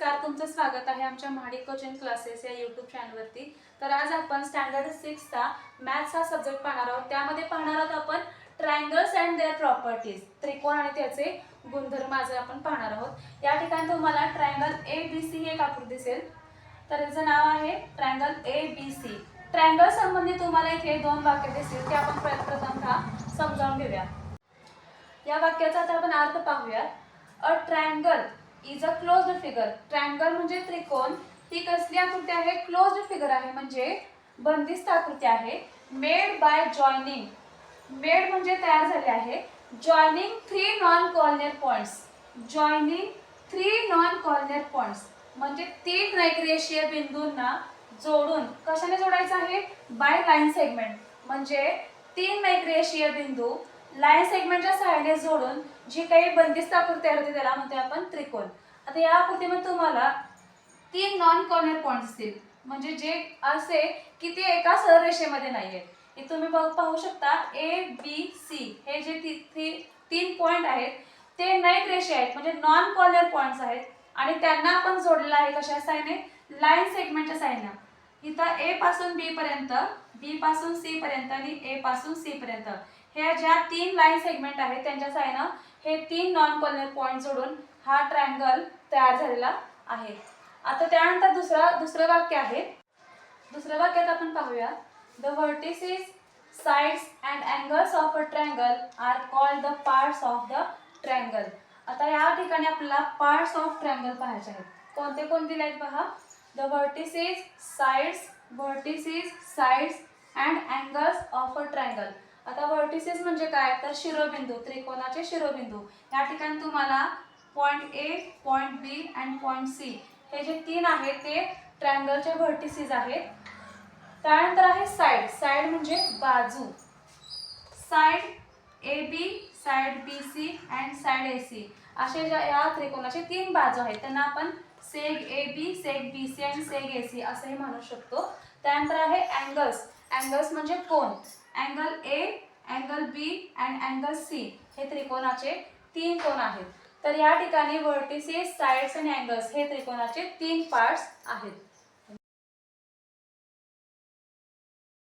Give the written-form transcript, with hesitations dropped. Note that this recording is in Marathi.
नमस्कार, तुमचं स्वागत आहे आमच्या महाडिक कोचिंग क्लासेस या यूट्यूब चॅनलवरती। तर आज आपण स्टँडर्ड 6 चा मॅथ्स हा सब्जेक्ट पाहणार आहोत। त्यामध्ये पाहणार आहोत आपण ट्रायंगल्स अँड देअर प्रॉपर्टीज, त्रिकोण आणि त्याचे गुणधर्म आज आपण पाहणार आहोत। या ठिकाणी तुम्हाला ट्रायंगल ABC हे एक आकृती दिसेल, तर याचं नाव आहे ट्रायंगल ABC। ट्रायंगल संबंधी तुम्हाला इथे दोन वाक्य दिसतील, ते आपण प्रथमतः समजावून घेऊया। या वाक्याचा आता आपण अर्थ पाहूया। A triangle is a closed figure. Triangle म्हणजे त्रिकोण, ही कसली आकृती आहे? क्लोज्ड फिगर आहे, म्हणजे बंदिस्त आकृती आहे। मेड बाय जॉइनिंग, मेड म्हणजे तयार झाले आहे, joining 3 non corner points. Joining 3 non corner points म्हणजे 3 रेखीय बिंदूंना जोडून, कशाने जोडायचं आहे? बाय लाईन सेगमेंट, म्हणजे 3 रेखीय बिंदू लाईन सेगमेंटच्या सहाय्याने जोडून जी काही बंदिस्त आकृती तयार होते त्याला म्हणतो आपण त्रिकोण। आता या आकृतीमध्ये तुम्हाला 3 नॉन कॉर्नर पॉइंट्स दिसतील, म्हणजे जे असे की ते एका सरळ रेषेमध्ये नाहीये। हे तुम्ही पाहू शकता ABC हे जे 3 पॉइंट आहेत ते नैक रेषे आहेत, म्हणजे नॉन कॉर्नर पॉइंट्स आहेत आणि त्यांना आपण जोडलेला आहे कशा सहाय्याने? लाईन सेगमेंटच्या सहाय्याने। इथं A पासून B पर्यंत, B पासून C पर्यंत आणि A पासून C पर्यंत हे ज्या 3 लाईन सेगमेंट आहेत त्यांच्या सहाय्याने हे 3 नॉन कॉर्नर पॉइंट जोडून हा ट्रायंगल तयार झालेला आहे। आता त्यानंतर दुसरं वाक्य आहे। दुसऱ्या वाक्यात आपण पाहूया, the vertices, sides and angles of a triangle are called the parts of the triangle. आता या ठिकाणी आपल्याला पार्ट्स ऑफ ट्रायंगल पाहायचे आहेत। कोणते कोणते दिले आहेत पहा? The vertices, sides and angles of a triangle. आता व्हर्टिसेस म्हणजे काय? तर शिरोबिंदू, त्रिकोणाचे शिरोबिंदू। या ठिकाणी तुम्हाला पॉइंट A, पॉइंट B आणि पॉइंट C हे जे 3 आहेत ते ट्रायंगलचे व्हर्टिसेस आहेत। त्यानंतर आहे साइड, साइड म्हणजे बाजू। साइड AB, साइड BC आणि साइड AC असे या त्रिकोणाचे 3 बाजू आहेत, त्यांना आपण सेग AB, सेग BC आणि सेग AC असंही म्हणू शकतो। त्यानंतर आहे अँगल्स, अँगल्स म्हणजे कोन। अँगल A, अँगल B आणि अँगल C हे त्रिकोणाचे 3 कोन आहेत। तर या ठिकाणी व्हर्टिसेस, साइड्स आणि अँगल्स हे त्रिकोणाचे 3 पार्ट्स आहेत।